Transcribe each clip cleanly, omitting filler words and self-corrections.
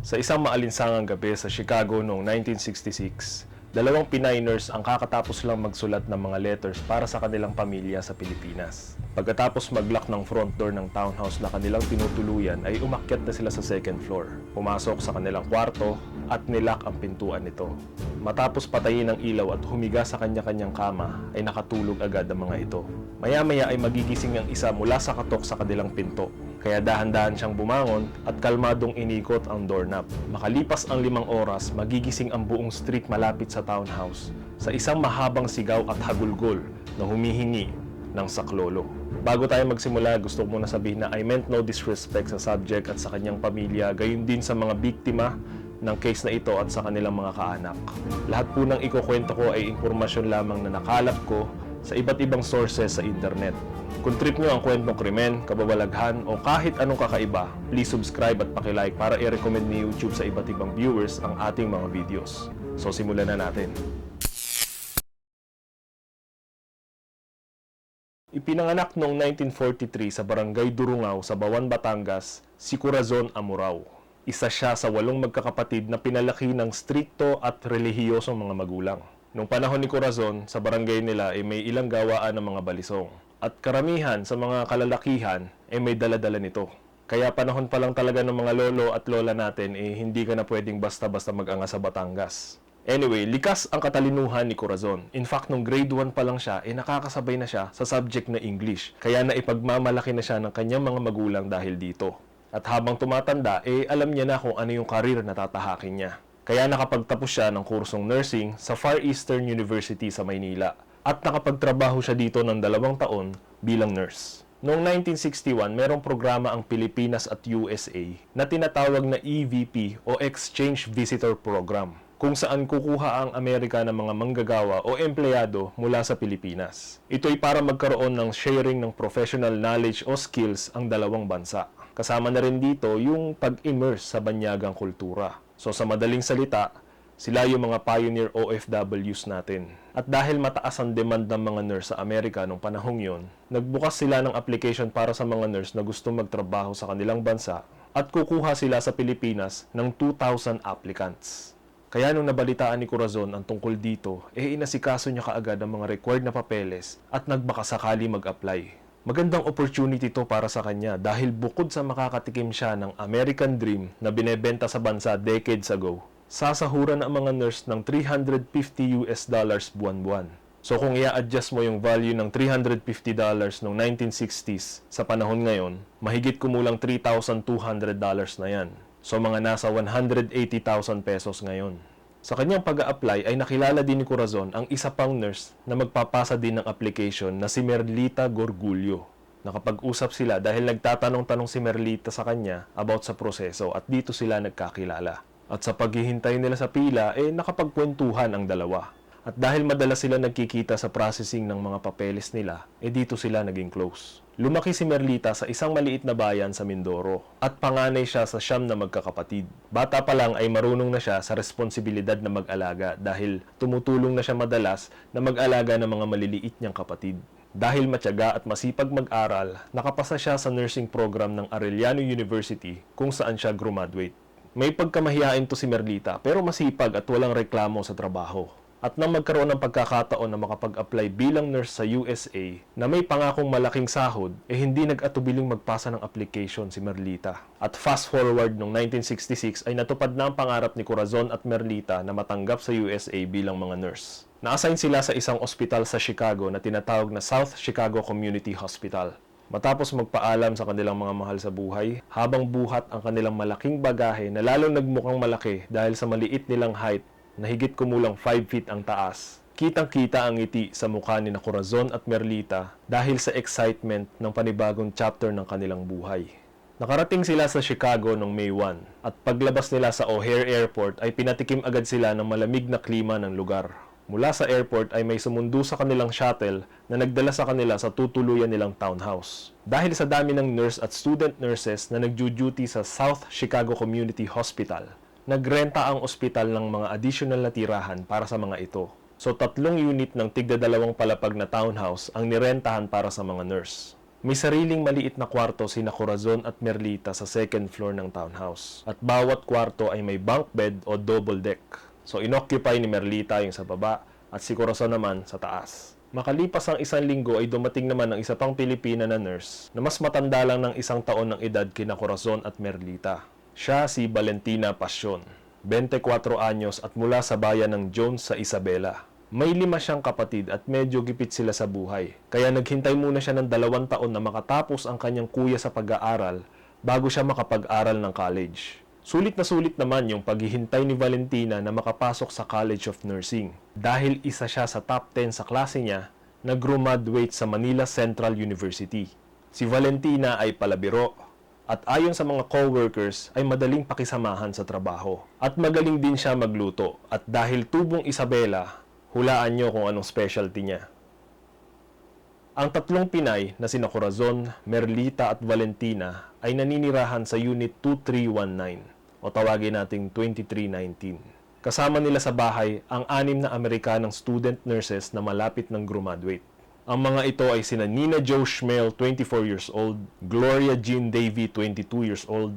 Sa isang maalinsangang gabi sa Chicago noong 1966, dalawang Pinay nurse ang kakatapos lang magsulat ng mga letters para sa kanilang pamilya sa Pilipinas. Pagkatapos mag-lock ng front door ng townhouse na kanilang tinutuluyan ay umakyat na sila sa second floor. Pumasok sa kanilang kwarto at nilock ang pintuan nito. Matapos patayin ang ilaw at humiga sa kanya-kanyang kama ay nakatulog agad ang mga ito. Maya-maya ay magigising ang isa mula sa katok sa kanilang pinto. Kaya dahan-dahan siyang bumangon at kalmadong inikot ang doorknob. Makalipas ang 5 oras, magigising ang buong street malapit sa townhouse sa isang mahabang sigaw at hagulgol na humihingi ng saklolo. Bago tayo magsimula, gusto ko muna sabihin na I meant no disrespect sa subject at sa kanyang pamilya, gayon din sa mga biktima ng case na ito at sa kanilang mga kaanak. Lahat po ng ikukwento ko ay impormasyon lamang na nakalap ko sa iba't ibang sources sa internet. Kung trip nyo ang kwentong krimen, kababalaghan o kahit anong kakaiba, please subscribe at pakilike para i-recommend ni YouTube sa iba't ibang viewers ang ating mga videos. So simulan na natin. Ipinanganak noong 1943 sa Barangay Durungao sa Bawan, Batangas, si Corazon Amurao. Isa siya sa 8 magkakapatid na pinalaki ng strikto at relihiyosong mga magulang. Noong panahon ni Corazon, sa barangay nila ay may ilang gawaan ng mga balisong. At karamihan sa mga kalalakihan ay may dala-dala nito. Kaya panahon pa lang talaga ng mga lolo at lola natin hindi ka na pwedeng basta-basta mag-anga sa Batangas. Anyway, likas ang katalinuhan ni Corazon. In fact, nung grade 1 pa lang siya, nakakasabay na siya sa subject na English. Kaya naipagmamalaki na siya ng kanyang mga magulang dahil dito. At habang tumatanda, alam niya na kung ano yung karir na tatahakin niya. Kaya nakapagtapos siya ng kursong nursing sa Far Eastern University sa Maynila. At nakapagtrabaho siya dito ng 2 taon bilang nurse. Noong 1961, merong programa ang Pilipinas at USA na tinatawag na EVP o Exchange Visitor Program, kung saan kukuha ang Amerika ng mga manggagawa o empleyado mula sa Pilipinas. Ito'y para magkaroon ng sharing ng professional knowledge o skills ang dalawang bansa. Kasama na rin dito yung pag-immerse sa banyagang kultura. So sa madaling salita, sila yung mga pioneer OFWs natin. At dahil mataas ang demand ng mga nurse sa Amerika noong panahong yon, nagbukas sila ng application para sa mga nurse na gusto magtrabaho sa kanilang bansa at kukuha sila sa Pilipinas ng 2,000 applicants. Kaya nung nabalitaan ni Corazon ang tungkol dito, inasikaso niya kaagad ang mga required na papeles at nagbakasakali mag-apply. Magandang opportunity to para sa kanya dahil bukod sa makakatikim siya ng American Dream na binebenta sa bansa decades ago, sasahuran ang mga nurse ng $350 buwan-buwan. So kung i-adjust mo yung value ng $350 noong 1960s sa panahon ngayon, mahigit kumulang $3,200 na yan. So mga nasa 180,000 pesos ngayon. Sa kanyang pag-a-apply ay nakilala din ni Corazon ang isa pang nurse na magpapasa din ng application na si Merlita Gorgulio. Nakapag-usap sila dahil nagtatanong-tanong si Merlita sa kanya about sa proseso at dito sila nagkakilala. At sa paghihintay nila sa pila, nakapagkwentuhan ang dalawa. At dahil madalas sila nagkikita sa processing ng mga papeles nila, dito sila naging close. Lumaki si Merlita sa isang maliit na bayan sa Mindoro at panganay siya sa 9 na magkakapatid. Bata pa lang ay marunong na siya sa responsibilidad na mag-alaga dahil tumutulong na siya madalas na mag-alaga ng mga maliliit niyang kapatid. Dahil matyaga at masipag mag-aral, nakapasa siya sa nursing program ng Arellano University kung saan siya graduate. May pagkamahiyain to si Merlita pero masipag at walang reklamo sa trabaho. At nang magkaroon ng pagkakataon na makapag-apply bilang nurse sa USA na may pangakong malaking sahod, hindi nag-atubiling magpasa ng application si Merlita. At fast forward noong 1966 ay natupad na ang pangarap ni Corazon at Merlita na matanggap sa USA bilang mga nurse. Na-assign sila sa isang ospital sa Chicago na tinatawag na South Chicago Community Hospital. Matapos magpaalam sa kanilang mga mahal sa buhay, habang buhat ang kanilang malaking bagahe na lalong nagmukhang malaki dahil sa maliit nilang height na higit kumulang 5 feet ang taas. Kitang-kita ang ngiti sa mukha ni Corazon at Merlita dahil sa excitement ng panibagong chapter ng kanilang buhay. Nakarating sila sa Chicago noong May 1 at paglabas nila sa O'Hare Airport ay pinatikim agad sila ng malamig na klima ng lugar. Mula sa airport ay may sumundo sa kanilang shuttle na nagdala sa kanila sa tutuluyan nilang townhouse. Dahil sa dami ng nurse at student nurses na nagjo-duty sa South Chicago Community Hospital, nagrenta ang ospital ng mga additional na tirahan para sa mga ito. So 3 unit ng tigda 2 palapag na townhouse ang nirentahan para sa mga nurse. May sariling maliit na kwarto sina Corazon at Merlita sa second floor ng townhouse. At bawat kwarto ay may bunk bed o double deck. So inoccupy ni Merlita yung sa baba at si Corazon naman sa taas. Makalipas ang isang linggo ay dumating naman ang isa pang Pilipina na nurse na mas matanda lang ng 1 taon ng edad kina Corazon at Merlita. Siya si Valentina Passion, 24 anyos at mula sa bayan ng Jones sa Isabela. May 5 siyang kapatid at medyo gipit sila sa buhay. Kaya naghintay muna siya ng 2 taon na makatapos ang kanyang kuya sa pag-aaral bago siya makapag-aral ng college. Sulit naman yung paghihintay ni Valentina na makapasok sa College of Nursing. Dahil isa siya sa top 10 sa klase niya na graduate sa Manila Central University. Si Valentina ay palabiro at ayon sa mga co-workers ay madaling pakisamahan sa trabaho. At magaling din siya magluto at dahil tubong Isabela, hulaan nyo kung anong specialty niya. Ang 3 Pinay na sina Corazon, Merlita at Valentina ay naninirahan sa Unit 2319 o tawagin nating 2319. Kasama nila sa bahay ang 6 na Amerikanang student nurses na malapit ng graduate. Ang mga ito ay sina Nina Jo Schmel, 24 years old, Gloria Jean Davy, 22 years old,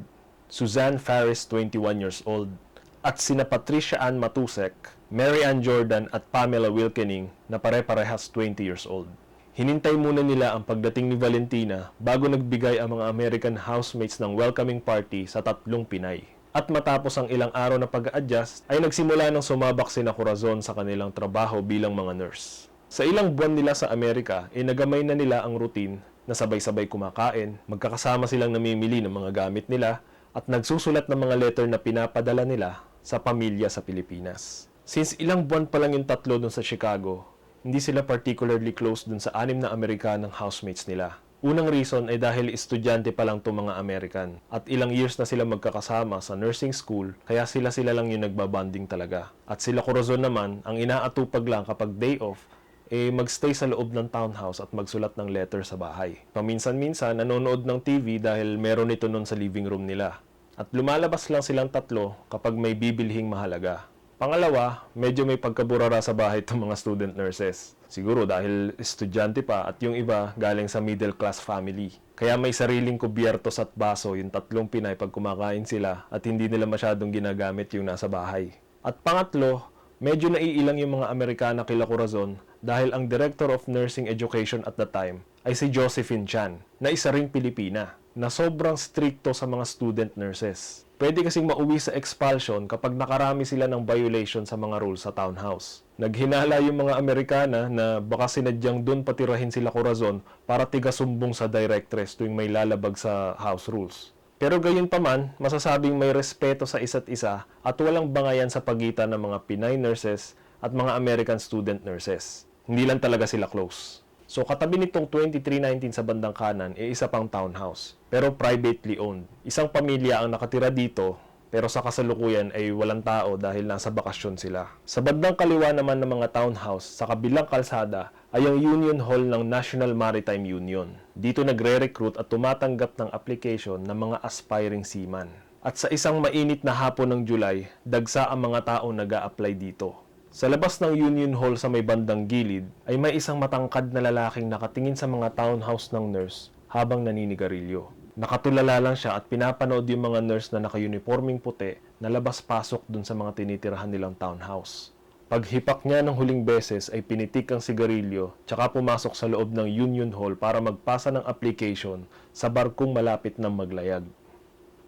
Suzanne Faris, 21 years old, at sina Patricia Ann Matusek, Mary Ann Jordan at Pamela Wilkening na pare-parehas 20 years old. Hinintay muna nila ang pagdating ni Valentina bago nagbigay ang mga American housemates ng welcoming party sa 3 Pinay. At matapos ang ilang araw na pag-a-adjust ay nagsimula ng sumabak sina Corazon sa kanilang trabaho bilang mga nurse. Sa ilang buwan nila sa Amerika, nagamay na nila ang routine na sabay-sabay kumakain, magkakasama silang namimili ng mga gamit nila at nagsusulat ng mga letter na pinapadala nila sa pamilya sa Pilipinas. Since ilang buwan pa lang yung 3 dun sa Chicago, hindi sila particularly close dun sa 6 na Amerikanang housemates nila. Unang reason ay dahil estudyante pa lang itong mga American at ilang years na sila magkakasama sa nursing school kaya sila lang yung nagbabanding talaga. At sila Corazon naman, ang inaatupag lang kapag day off, magstay sa loob ng townhouse at magsulat ng letter sa bahay. Paminsan-minsan, nanonood ng TV dahil meron ito nun sa living room nila. At lumalabas lang silang 3 kapag may bibilhing mahalaga. Pangalawa, medyo may pagkaburara sa bahay itong mga student nurses. Siguro dahil estudyante pa at yung iba galing sa middle class family. Kaya may sariling kubyertos at baso yung 3 Pinay pag kumakain sila at hindi nila masyadong ginagamit yung nasa bahay. At pangatlo, medyo naiilang yung mga Amerikana kila Corazon dahil ang Director of Nursing Education at the time ay si Josephine Chan na isa ring Pilipina na sobrang stricto sa mga student nurses. Pwede kasing mauwi sa expulsion kapag nakarami sila ng violation sa mga rules sa townhouse. Naghinala yung mga Amerikana na baka sinadyang dun patirahin sila Corazon para tigasumbong sa directress tuwing may lalabag sa house rules. Pero gayon pa man, masasabing may respeto sa isa't isa at walang bangayan sa pagitan ng mga Pinay nurses at mga American student nurses. Hindi lang talaga sila close. So katabi nitong 2319 sa bandang kanan isa pang townhouse, pero privately owned. Isang pamilya ang nakatira dito, pero sa kasalukuyan ay walang tao dahil nasa bakasyon sila. Sa bandang kaliwa naman ng mga townhouse, sa kabilang kalsada, ay ang Union Hall ng National Maritime Union. Dito nagre-recruit at tumatanggap ng application ng mga aspiring seaman. At sa isang mainit na hapon ng July, dagsa ang mga taong nag-a-apply dito. Sa labas ng Union Hall sa may bandang gilid ay may isang matangkad na lalaking nakatingin sa mga townhouse ng nurse habang naninigarilyo. Nakatulala lang siya at pinapanood yung mga nurse na naka-uniforming puti na labas-pasok dun sa mga tinitirahan nilang townhouse. Paghipak niya ng huling beses ay pinitik ang sigarilyo tsaka pumasok sa loob ng Union Hall para magpasa ng application sa barkong malapit ng maglayag.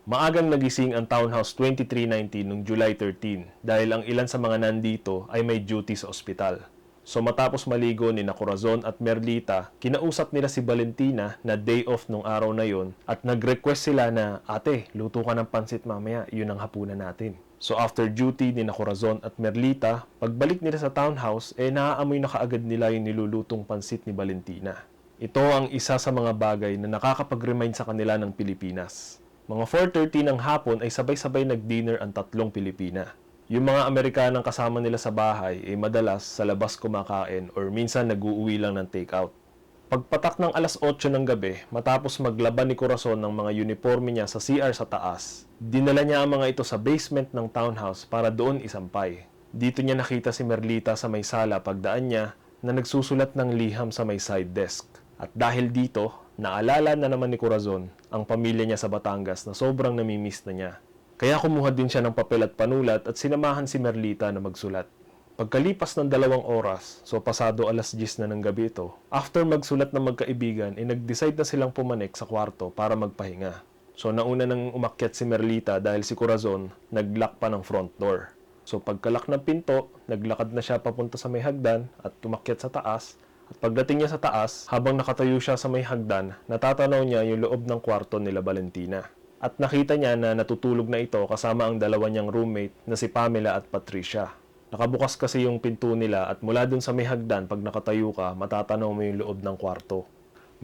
Maagang nagising ang Townhouse 2319 noong July 13 dahil ang ilan sa mga nandito ay may duty sa ospital. So matapos maligo ni Corazon at Merlita, kinausap nila si Valentina na day off nung araw na yon at nag-request sila na, "Ate, luto ka ng pansit mamaya, yun ang hapunan natin." So after duty ni Corazon at Merlita, pagbalik nila sa townhouse, naaamoy na kaagad nila yung nilulutong pansit ni Valentina. Ito ang isa sa mga bagay na nakakapag-remind sa kanila ng Pilipinas. Mga 4:30 ng hapon ay sabay-sabay nag-dinner ang 3 Pilipina. Yung mga Amerikanang kasama nila sa bahay ay madalas sa labas kumakain or minsan nag-uuwi lang ng take-out. Pagpatak ng alas 8 ng gabi, matapos maglaban ni Corazon ng mga uniforme niya sa CR sa taas, dinala niya ang mga ito sa basement ng townhouse para doon isampay. Dito niya nakita si Merlita sa may sala pagdaan niya na nagsusulat ng liham sa may side desk. At dahil dito, Naalala na naman ni Corazon ang pamilya niya sa Batangas na sobrang namimiss na niya. Kaya kumuha din siya ng papel at panulat at sinamahan si Merlita na magsulat. Pagkalipas ng 2 oras, so pasado 10:00 na ng gabi ito, after magsulat ng magkaibigan, nag-decide na silang pumanik sa kwarto para magpahinga. So nauna nang umakyat si Merlita dahil si Corazon nag-lock pa ng front door. So pagkalak ng pinto, naglakad na siya papunta sa may hagdan at umakyat sa taas. At pagdating niya sa taas, habang nakatayo siya sa may hagdan, natatanaw niya yung loob ng kwarto nila Valentina. At nakita niya na natutulog na ito kasama ang dalawa niyang roommate na si Pamela at Patricia. Nakabukas kasi yung pinto nila at mula dun sa may hagdan, pag nakatayo ka, matatanaw mo yung loob ng kwarto.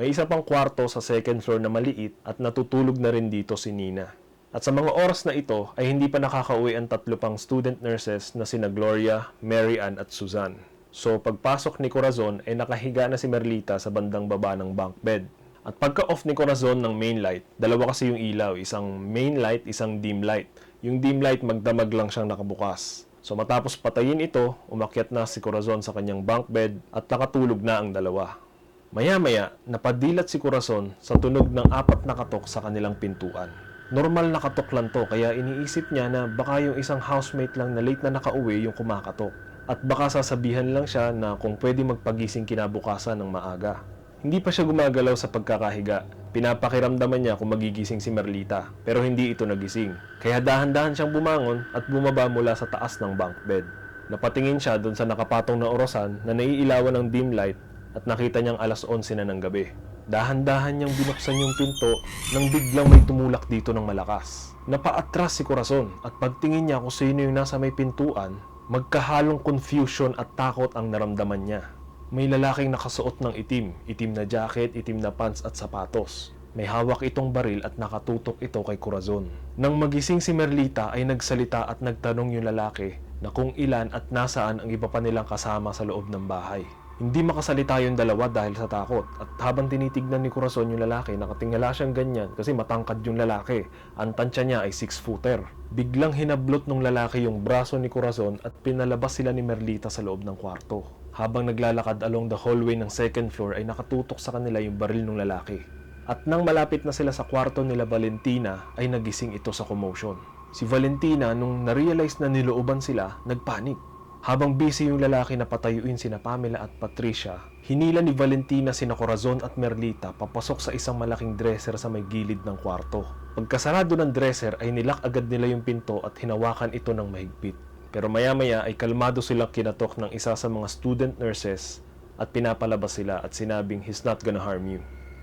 May isa pang kwarto sa second floor na maliit at natutulog na rin dito si Nina. At sa mga oras na ito ay hindi pa nakakauwi ang 3 pang student nurses na sina Gloria, Mary Ann at Suzanne. So pagpasok ni Corazon ay nakahiga na si Merlita sa bandang baba ng bunk bed. At pagka-off ni Corazon ng main light, dalawa kasi yung ilaw, isang main light, isang dim light. Yung dim light magdamag lang siyang nakabukas. So matapos patayin ito, umakyat na si Corazon sa kanyang bunk bed at nakatulog na ang dalawa. Maya-maya, napadilat si Corazon sa tunog ng 4 na katok sa kanilang pintuan. Normal na katok lang to, kaya iniisip niya na baka yung isang housemate lang na late na nakauwi yung kumakatok. At baka sasabihan lang siya na kung pwede magpagising kinabukasan ng maaga. Hindi pa siya gumagalaw sa pagkakahiga. Pinapakiramdaman niya kung magigising si Merlita, pero hindi ito nagising. Kaya dahan-dahan siyang bumangon at bumaba mula sa taas ng bunk bed. Napatingin siya doon sa nakapatong na orasan na naiilawan ng dim light at nakita niyang 11:00 na ng gabi. Dahan-dahan niyang binuksan yung pinto nang biglang may tumulak dito ng malakas. Napaatras si Corazon at pagtingin niya kung sino yung nasa may pintuan, magkahalong confusion at takot ang naramdaman niya. May lalaking nakasuot ng itim na jacket, itim na pants at sapatos. May hawak itong baril at nakatutok ito kay Corazon. Nang magising si Merlita ay nagsalita at nagtanong yung lalaki na kung ilan at nasaan ang iba pa nilang kasama sa loob ng bahay. Hindi makasalita yung dalawa dahil sa takot at habang tinitignan ni Corazon yung lalaki, nakatingala siyang ganyan kasi matangkad yung lalaki. Ang tansya niya ay 6-footer. Biglang hinablot ng lalaki yung braso ni Corazon at pinalabas sila ni Merlita sa loob ng kwarto. Habang naglalakad along the hallway ng second floor ay nakatutok sa kanila yung baril ng lalaki. At nang malapit na sila sa kwarto nila Valentina ay nagising ito sa commotion. Si Valentina nung na-realize na nilooban sila, nagpanik. Habang busy yung lalaki na patayuin sina Pamela at Patricia, hinila ni Valentina sina Corazon at Merlita papasok sa isang malaking dresser sa may gilid ng kwarto. Pagkasarado ng dresser ay nilak agad nila yung pinto at hinawakan ito ng mahigpit. Pero maya-maya ay kalmado silang kinatok ng isa sa mga student nurses at pinapalabas sila at sinabing he's not gonna harm you.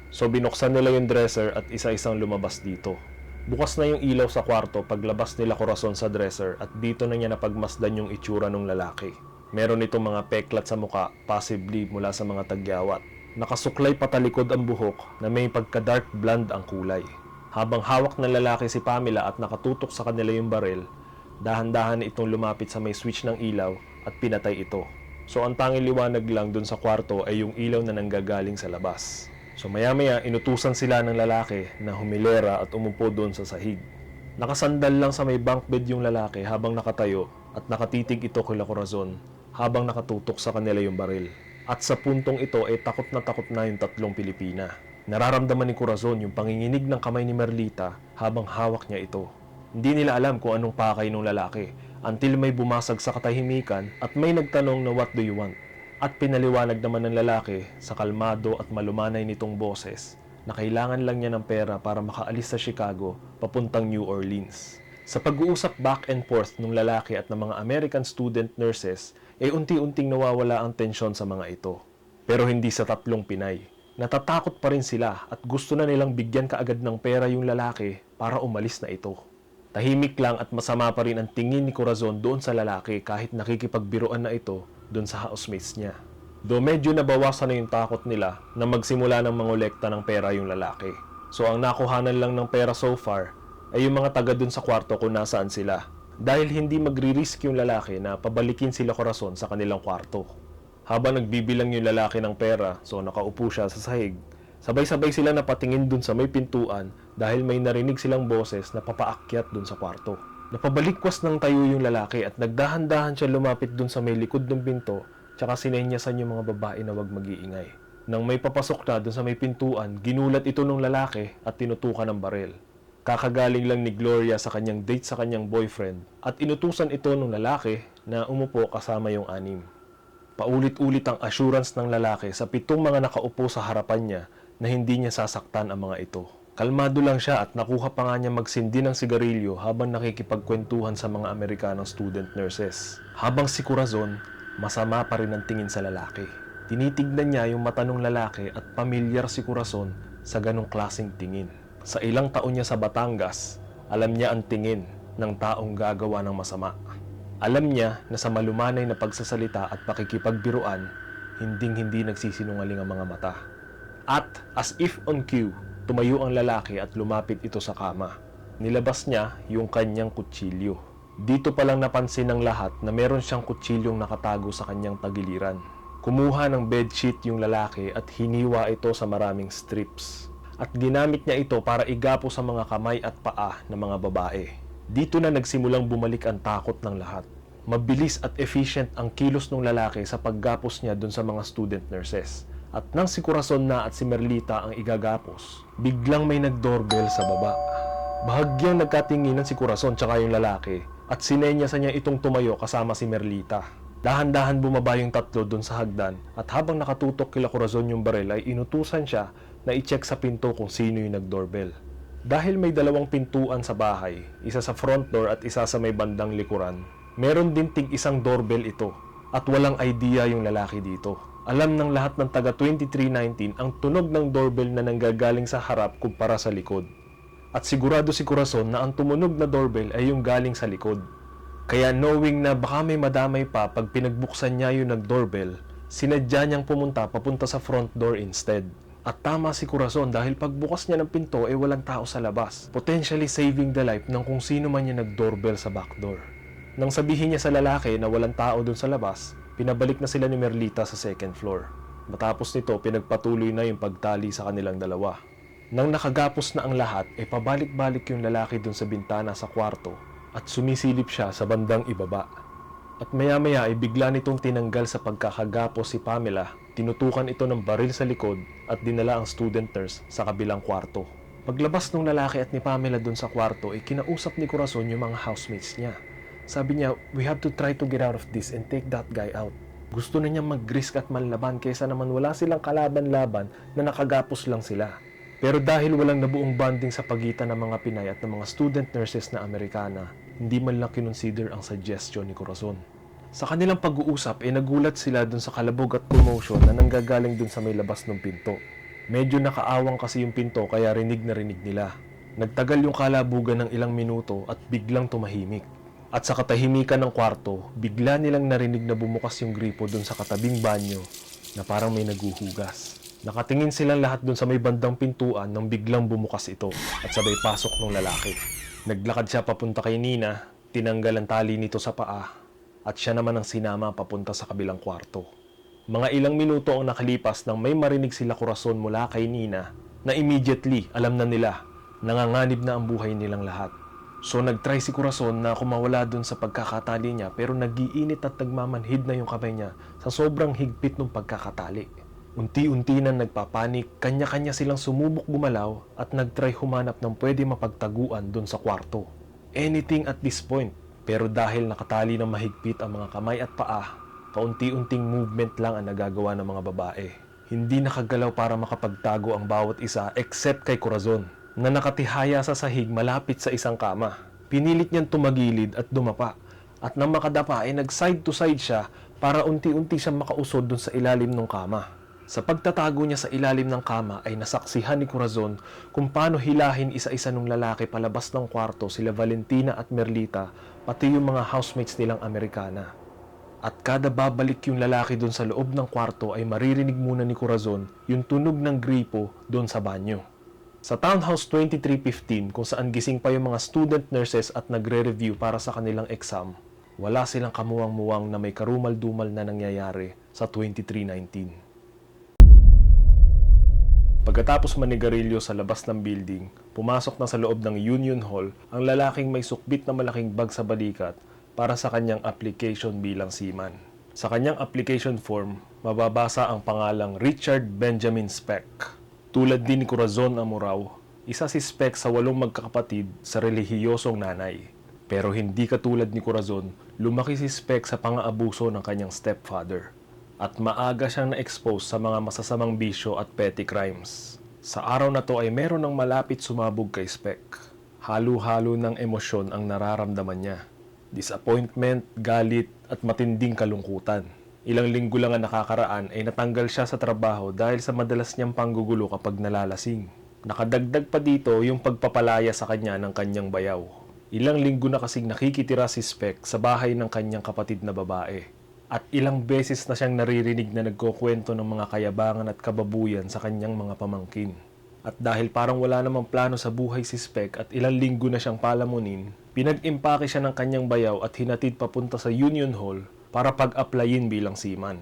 So binuksan nila yung dresser at isa-isang lumabas dito. Bukas na yung ilaw sa kwarto paglabas nila Corazon sa dresser at dito na niya napagmasdan yung itsura ng lalaki. Meron itong mga peklat sa muka, possibly mula sa mga tagyawat. Nakasuklay patalikod ang buhok na may pagka-dark blonde ang kulay. Habang hawak ng lalaki si Pamela at nakatutok sa kanila yung baril, dahan-dahan itong lumapit sa may switch ng ilaw at pinatay ito. So ang tanging liwanag lang dun sa kwarto ay yung ilaw na nanggagaling sa labas. So maya-maya inutusan sila ng lalaki na humilera at umupo dun sa sahig. Nakasandal lang sa may bunk bed yung lalaki habang nakatayo at nakatitig ito kay Corazon habang nakatutok sa kanila yung baril. At sa puntong ito ay takot na yung 3 Pilipina. Nararamdaman ni Corazon yung panginginig ng kamay ni Merlita habang hawak niya ito. Hindi nila alam kung anong pakay ng lalaki until may bumasag sa katahimikan at may nagtanong na what do you want? At pinaliwanag naman ng lalaki sa kalmado at malumanay nitong boses na kailangan lang niya ng pera para makaalis sa Chicago papuntang New Orleans. Sa pag-uusap back and forth ng lalaki at ng mga American student nurses ay unti-unting nawawala ang tensyon sa mga ito. Pero hindi sa 3 Pinay. Natatakot pa rin sila at gusto na nilang bigyan kaagad ng pera yung lalaki para umalis na ito. Tahimik lang at masama pa rin ang tingin ni Corazon doon sa lalaki kahit nakikipagbiruan na ito doon sa housemates niya. Do medyo nabawasan na yung takot nila na magsimula ng mangolekta ng pera yung lalaki. So ang nakuhanan lang ng pera so far ay yung mga taga doon sa kwarto kung nasaan sila. Dahil hindi magri-risk yung lalaki na pabalikin sila Corazon sa kanilang kwarto. Habang nagbibilang yung lalaki ng pera, so nakaupo siya sa sahig, sabay-sabay sila napatingin dun sa may pintuan dahil may narinig silang boses na papaakyat dun sa kwarto. Napabalikwas ng tayo yung lalaki at nagdahan-dahan siya lumapit dun sa may likod ng pinto tsaka sinenyasan yung mga babae na wag mag-iingay. Nang may papasok na doon sa may pintuan, ginulat ito ng lalaki at tinutukan ng baril. Kakagaling lang ni Gloria sa kanyang date sa kanyang boyfriend at inutusan ito ng lalaki na umupo kasama yung anim. Paulit-ulit ang assurance ng lalaki sa 7 mga nakaupo sa harapan niya na hindi niya sasaktan ang mga ito. Kalmado lang siya at nakuha pa nga niya magsindi ng sigarilyo habang nakikipagkwentuhan sa mga Amerikanong student nurses. Habang si Corazon, masama pa rin ang tingin sa lalaki. Tinitignan niya yung mata ng lalaki at pamilyar si Corazon sa ganong klaseng tingin. Sa ilang taon niya sa Batangas, alam niya ang tingin ng taong gagawa ng masama. Alam niya na sa malumanay na pagsasalita at pakikipagbiruan, hinding-hindi nagsisinungaling ang mga mata. At as if on cue, tumayo ang lalaki at lumapit ito sa kama. Nilabas niya yung kanyang kutsilyo. Dito palang napansin ng lahat na meron siyang kutsilyong nakatago sa kanyang tagiliran. Kumuha ng bedsheet yung lalaki at hiniwa ito sa maraming strips. At ginamit niya ito para igapo sa mga kamay at paa ng mga babae. Dito na nagsimulang bumalik ang takot ng lahat. Mabilis at efficient ang kilos ng lalaki sa paggapos niya dun sa mga student nurses. At nang si Corazon na at si Merlita ang igagapos, biglang may nag-doorbell sa baba. Bahagyang nagkatinginan si Corazon tsaka yung lalaki at sinenyasan niya itong tumayo kasama si Merlita. Dahan-dahan bumaba yung tatlo dun sa hagdan at habang nakatutok kila Corazon yung baril ay inutusan siya na i-check sa pinto kung sino yung nag-doorbell. Dahil may 2 pintuan sa bahay, isa sa front door at isa sa may bandang likuran, meron din tig-1 doorbell ito at walang idea yung lalaki dito. Alam ng lahat ng taga 2319 ang tunog ng doorbell na nanggagaling sa harap kumpara sa likod. At sigurado si Corazon na ang tumunog na doorbell ay yung galing sa likod. Kaya knowing na baka may madamay pa pag pinagbuksan niya yung nag-doorbell, sinadya niyang pumunta papunta sa front door instead. At tama si Corazon dahil pagbukas niya ng pinto ay walang tao sa labas, potentially saving the life ng kung sino man yung nag-doorbell sa back door. Nang sabihin niya sa lalaki na walang tao dun sa labas, pinabalik na sila ni Merlita sa 2nd floor. Matapos nito, pinagpatuloy na yung pagtali sa kanilang dalawa. Nang nakagapos na ang lahat, ay pabalik-balik yung lalaki dun sa bintana sa kwarto at sumisilip siya sa bandang ibaba. At maya-maya ay bigla nitong tinanggal sa pagkakagapos si Pamela, tinutukan ito ng baril sa likod at dinala ang student nurse sa kabilang kwarto. Paglabas ng lalaki at ni Pamela dun sa kwarto ay kinausap ni Corazon yung mga housemates niya. Sabi niya, we have to try to get out of this and take that guy out. Gusto na niyang mag-risk at manlaban kaysa naman wala silang kalaban-laban na nakagapos lang sila. Pero dahil walang nabuong bonding sa pagitan ng mga Pinay at ng mga student nurses na Amerikana, hindi man lang kinonsider ang suggestion ni Corazon. Sa kanilang pag-uusap, nagulat sila dun sa kalabog at commotion na nanggagaling dun sa may labas ng pinto. Medyo nakaawang kasi yung pinto kaya rinig na rinig nila. Nagtagal yung kalabugan ng ilang minuto at biglang tumahimik. At sa katahimikan ng kwarto, bigla nilang narinig na bumukas yung gripo dun sa katabing banyo na parang may naguhugas. Nakatingin silang lahat dun sa may bandang pintuan nang biglang bumukas ito at sabay pasok ng lalaki. Naglakad siya papunta kay Nina, tinanggal ang tali nito sa paa at siya naman ang sinama papunta sa kabilang kwarto. Mga ilang minuto ang nakalipas nang may marinig sila Corazon mula kay Nina na immediately alam na nila nanganganib na ang buhay nilang lahat. So nagtry si Corazon na kumawala dun sa pagkakatali niya pero nagiinit at nagmamanhid na yung kamay niya sa sobrang higpit ng pagkakatali. Unti-unti na nagpapanik, kanya-kanya silang sumubok gumalaw at nagtry humanap ng pwede mapagtaguan dun sa kwarto. Anything at this point, pero dahil nakatali ng mahigpit ang mga kamay at paa, paunti-unting movement lang ang nagagawa ng mga babae. Hindi nakagalaw para makapagtago ang bawat isa except kay Corazon, na nakatihaya sa sahig malapit sa isang kama. Pinilit niyang tumagilid at dumapa, at nang makadapa ay nag-side to side siya para unti-unti siyang makausod dun sa ilalim ng kama. Sa pagtatago niya sa ilalim ng kama ay nasaksihan ni Corazon kung paano hilahin isa-isa ng lalaki palabas ng kwarto sila Valentina at Merlita pati yung mga housemates nilang Amerikana. At kada babalik yung lalaki doon sa loob ng kwarto ay maririnig muna ni Corazon yung tunog ng gripo doon sa banyo. Sa Townhouse 2315 kung saan gising pa yung mga student nurses at nagre-review para sa kanilang exam, wala silang kamuwang-muwang na may karumal-dumal na nangyayari sa 2319. Pagkatapos manigarilyo sa labas ng building, pumasok na sa loob ng Union Hall ang lalaking may sukbit na malaking bag sa balikat para sa kanyang application bilang seaman. Sa kanyang application form, mababasa ang pangalang Richard Benjamin Speck. Tulad din ni Corazon Amurao, isa si Speck sa 8 magkakapatid sa relihiyosong nanay. Pero hindi katulad ni Corazon, lumaki si Speck sa pang-aabuso ng kanyang stepfather. At maaga siyang na-expose sa mga masasamang bisyo at petty crimes. Sa araw na to ay meron ng malapit sumabog kay Speck. Halo-halo ng emosyon ang nararamdaman niya. Disappointment, galit, at matinding kalungkutan. Ilang linggo lang ang nakakaraan ay natanggal siya sa trabaho dahil sa madalas niyang panggugulo kapag nalalasing. Nakadagdag pa dito yung pagpapalaya sa kanya ng kanyang bayaw. Ilang linggo na kasing nakikitira si Speck sa bahay ng kanyang kapatid na babae. At ilang beses na siyang naririnig na nagkukwento ng mga kayabangan at kababuyan sa kanyang mga pamangkin. At dahil parang wala namang plano sa buhay si Speck at ilang linggo na siyang palamunin, pinag-impake siya ng kanyang bayaw at hinatid papunta sa Union Hall para pag-applyin bilang seaman.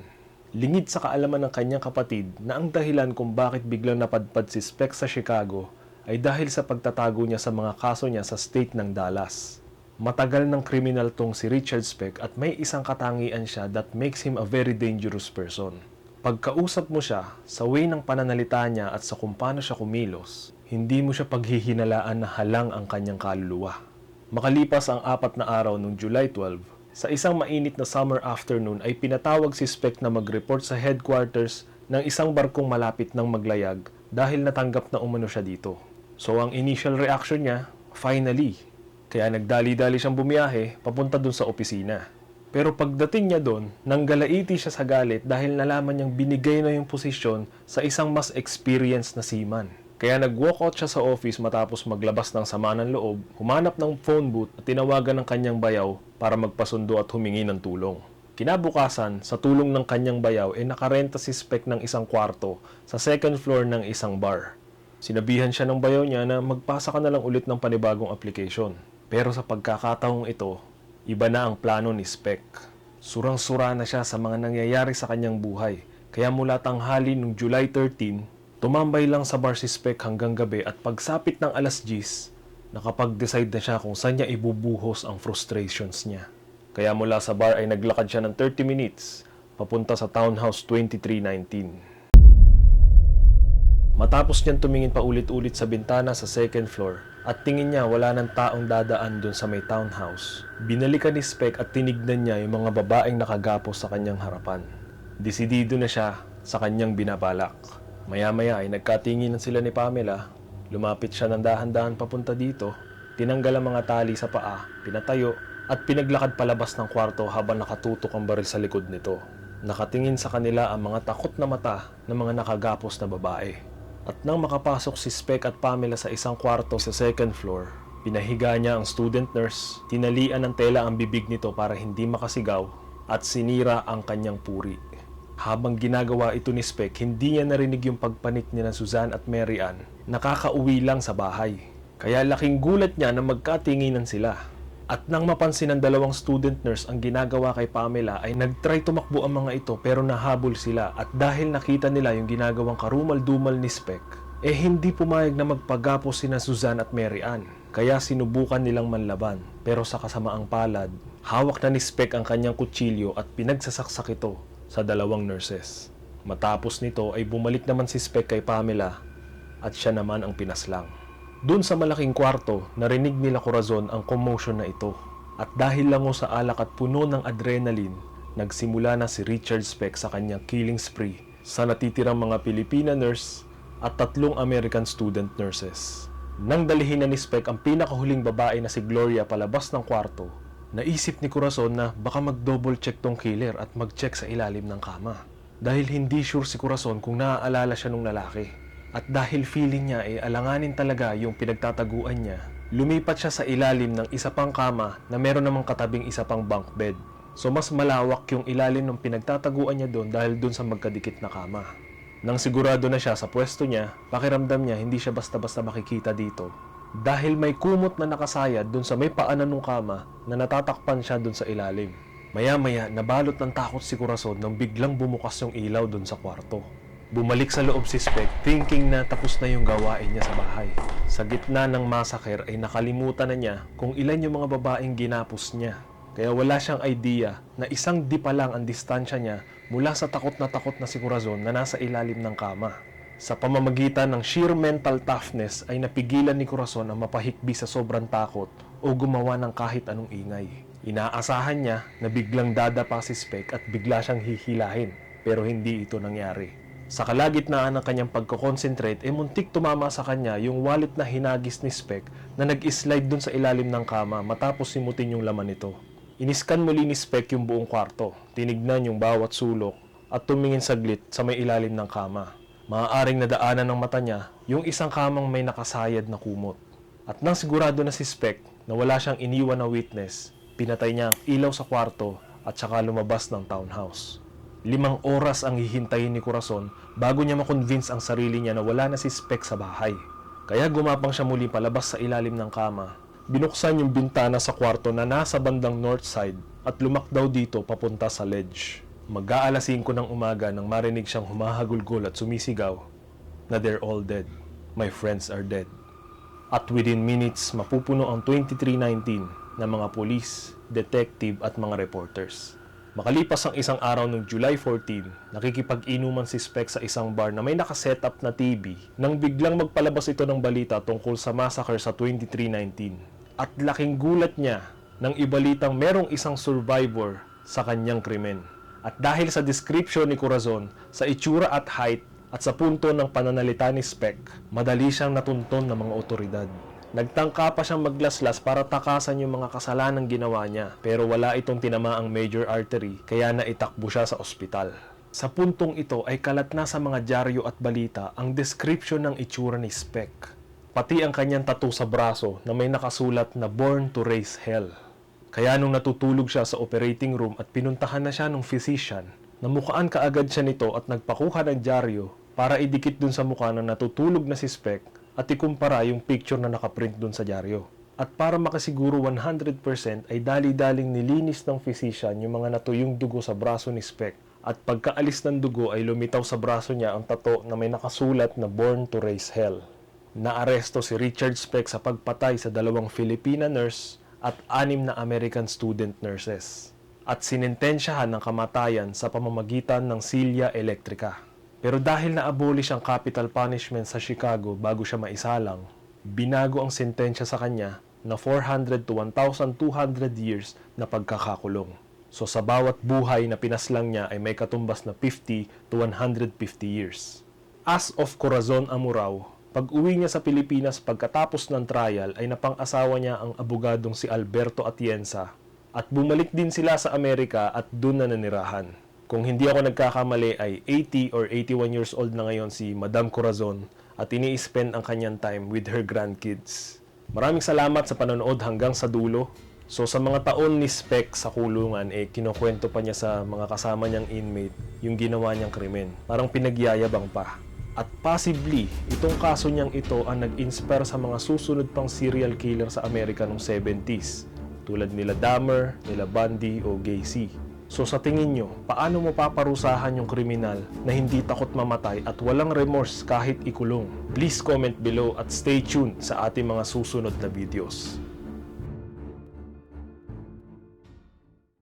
Lingid sa kaalaman ng kanyang kapatid na ang dahilan kung bakit biglang napadpad si Speck sa Chicago ay dahil sa pagtatago niya sa mga kaso niya sa state ng Dallas. Matagal ng kriminal tong si Richard Speck at may isang katangian siya that makes him a very dangerous person. Pagkausap mo siya, sa way ng pananalita niya at sa kung paano siya kumilos, hindi mo siya paghihinalaan na halang ang kanyang kaluluwa. Makalipas ang 4 na araw noong July 12, sa isang mainit na summer afternoon ay pinatawag si Speck na mag-report sa headquarters ng isang barkong malapit ng maglayag dahil natanggap na umano siya dito. So ang initial reaction niya, finally. Kaya nagdali-dali siyang bumiyahe papunta dun sa opisina. Pero pagdating niya doon, nanggalaiti siya sa galit dahil nalaman niyang binigay na yung posisyon sa isang mas experienced na seaman. Kaya nag-walkout siya sa office matapos maglabas ng sama ng loob, humanap ng phone booth at tinawagan ng kanyang bayaw para magpasundo at humingi ng tulong. Kinabukasan, sa tulong ng kanyang bayaw ay nakarenta si Speck ng isang kwarto sa second floor ng isang bar. Sinabihan siya ng bayaw niya na magpasa ka na lang ulit ng panibagong application. Pero sa pagkakataong ito, iba na ang plano ni Speck. Surang-sura na siya sa mga nangyayari sa kanyang buhay. Kaya mula tanghali noong July 13, tumambay lang sa bar si Speck hanggang gabi at pagsapit ng alas 10, nakapag-decide na siya kung saan niya ibubuhos ang frustrations niya. Kaya mula sa bar ay naglakad siya ng 30 minutes papunta sa Townhouse 2319. Matapos niyang tumingin pa ulit-ulit sa bintana sa second floor at tingin niya wala ng taong dadaan dun sa may townhouse, binalikan ni Speck at tinignan niya yung mga babaeng nakagapos sa kanyang harapan. Desidido na siya sa kanyang binabalak. Maya-maya ay nagkatinginan sila ni Pamela. Lumapit siya ng dahan-dahan papunta dito, tinanggal ang mga tali sa paa, pinatayo at pinaglakad palabas ng kwarto habang nakatutok ang baril sa likod nito. Nakatingin sa kanila ang mga takot na mata ng mga nakagapos na babae. At nang makapasok si Speck at Pamela sa isang kwarto sa second floor, pinahiga niya ang student nurse, tinalian ng tela ang bibig nito para hindi makasigaw, at sinira ang kanyang puri. Habang ginagawa ito ni Speck, hindi niya narinig yung pagpanik ni na Suzanne at Mary Ann, nakakauwi lang sa bahay. Kaya laking gulat niya na magkatinginan sila. At nang mapansin ng dalawang student nurse ang ginagawa kay Pamela ay nagtry tumakbo ang mga ito pero nahabol sila at dahil nakita nila yung ginagawang karumal-dumal ni Speck, hindi pumayag na magpagapos sina Suzanne at Mary Ann. Kaya sinubukan nilang manlaban pero sa kasamaang palad, hawak na ni Speck ang kanyang kutsilyo at pinagsasaksak ito sa dalawang nurses. Matapos nito ay bumalik naman si Speck kay Pamela at siya naman ang pinaslang. Doon sa malaking kwarto, narinig nila Corazon ang commotion na ito. At dahil lango sa alak at puno ng adrenaline, nagsimula na si Richard Speck sa kanyang killing spree sa natitirang mga Pilipina nurse at 3 American student nurses. Nang dalihin na ni Speck ang pinakahuling babae na si Gloria palabas ng kwarto, naisip ni Corazon na baka mag-double check tong killer at mag-check sa ilalim ng kama. Dahil hindi sure si Corazon kung naaalala siya nung lalaki. At dahil feeling niya alanganin talaga yung pinagtataguan niya, lumipat siya sa ilalim ng isa pang kama na meron namang katabing isa pang bunk bed. So mas malawak yung ilalim ng pinagtataguan niya doon dahil doon sa magkadikit na kama. Nang sigurado na siya sa pwesto niya, pakiramdam niya hindi siya basta-basta makikita dito. Dahil may kumot na nakasayad doon sa may paanan ng kama na natatakpan siya doon sa ilalim. Maya-maya nabalot ng takot si Corazon nang biglang bumukas yung ilaw doon sa kwarto. Bumalik sa loob si Speck, thinking na tapos na yung gawain niya sa bahay. Sa gitna ng massacre ay nakalimutan na niya kung ilan yung mga babaeng ginapos niya. Kaya wala siyang idea na isang di pa lang ang distansya niya mula sa takot na si Corazon na nasa ilalim ng kama. Sa pamamagitan ng sheer mental toughness ay napigilan ni Corazon ang mapahikbi sa sobrang takot o gumawa ng kahit anong ingay. Inaasahan niya na biglang dadapa si Speck at bigla siyang hihilahin, pero hindi ito nangyari. Sa kalagitnaan ng kanyang pagkoconcentrate, muntik tumama sa kanya yung wallet na hinagis ni Speck na nag-slide dun sa ilalim ng kama matapos simutin yung laman nito. Iniskan muli ni Speck yung buong kwarto, tinignan yung bawat sulok at tumingin saglit sa may ilalim ng kama. Maaaring nadaanan ng mata niya yung isang kamang may nakasayad na kumot. At nang sigurado na si Speck na wala siyang iniwan na witness, pinatay niya ang ilaw sa kwarto at saka lumabas ng townhouse. 5 oras ang hihintayin ni Corazon bago niya makonvince ang sarili niya na wala na si Speck sa bahay. Kaya gumapang siya muli palabas sa ilalim ng kama. Binuksan yung bintana sa kwarto na nasa bandang north side at lumakdaw dito papunta sa ledge. Mag-aalas 5 ng umaga nang marinig siyang humahagulgol at sumisigaw na they're all dead. My friends are dead. At within minutes, mapupuno ang 2319 ng mga pulis, detective at mga reporters. Makalipas ang isang araw noong July 14, nakikipag-inuman si Speck sa isang bar na may nakasetup na TV nang biglang magpalabas ito ng balita tungkol sa massacre sa 2319. At laking gulat niya nang ibalitang merong isang survivor sa kanyang krimen. At dahil sa description ni Corazon, sa itsura at height at sa punto ng pananalita ni Speck, madali siyang natunton ng mga otoridad. Nagtangka pa siyang maglaslas para takasan yung mga kasalanang ginawa niya, pero wala itong tinamaang major artery kaya naitakbo siya sa ospital. Sa puntong ito ay kalat na sa mga dyaryo at balita ang description ng itsura ni Speck. Pati ang kanyang tattoo sa braso na may nakasulat na Born to Raise Hell. Kaya nung natutulog siya sa operating room at pinuntahan na siya ng physician, namukaan kaagad siya nito at nagpakuha ng dyaryo para idikit dun sa mukha na natutulog na si Speck at ikumpara yung picture na nakaprint dun sa dyaryo. At para makasiguro 100% ay dali-daling nilinis ng physician yung mga natuyong dugo sa braso ni Speck. At pagkaalis ng dugo ay lumitaw sa braso niya ang tato na may nakasulat na Born to Raise Hell. Naaresto si Richard Speck sa pagpatay sa 2 Filipina nurse at 6 na American student nurses. At sinintensyahan ng kamatayan sa pamamagitan ng silya elektrika. Pero dahil na-abolish ang capital punishment sa Chicago bago siya maisalang, binago ang sentensya sa kanya na 400 to 1,200 years na pagkakakulong. So sa bawat buhay na pinaslang niya ay may katumbas na 50 to 150 years. As of Corazon Amurao, pag-uwi niya sa Pilipinas pagkatapos ng trial ay napang-asawa niya ang abogadong si Alberto Atienza at bumalik din sila sa Amerika at doon na nanirahan. Kung hindi ako nagkakamali ay 80 or 81 years old na ngayon si Madam Corazon at ini-spend ang kanyang time with her grandkids. Maraming salamat sa panonood hanggang sa dulo. So sa mga taon ni Speck sa kulungan, kinukwento pa niya sa mga kasama niyang inmate yung ginawa niyang krimen. Parang pinagyayabang pa. At possibly, itong kaso niyang ito ang nag-inspire sa mga susunod pang serial killer sa Amerika noong 70s. Tulad nila Dahmer, nila Bundy o Gacy. So sa tingin nyo, paano mo paparusahan yung kriminal na hindi takot mamatay at walang remorse kahit ikulong? Please comment below at stay tuned sa ating mga susunod na videos.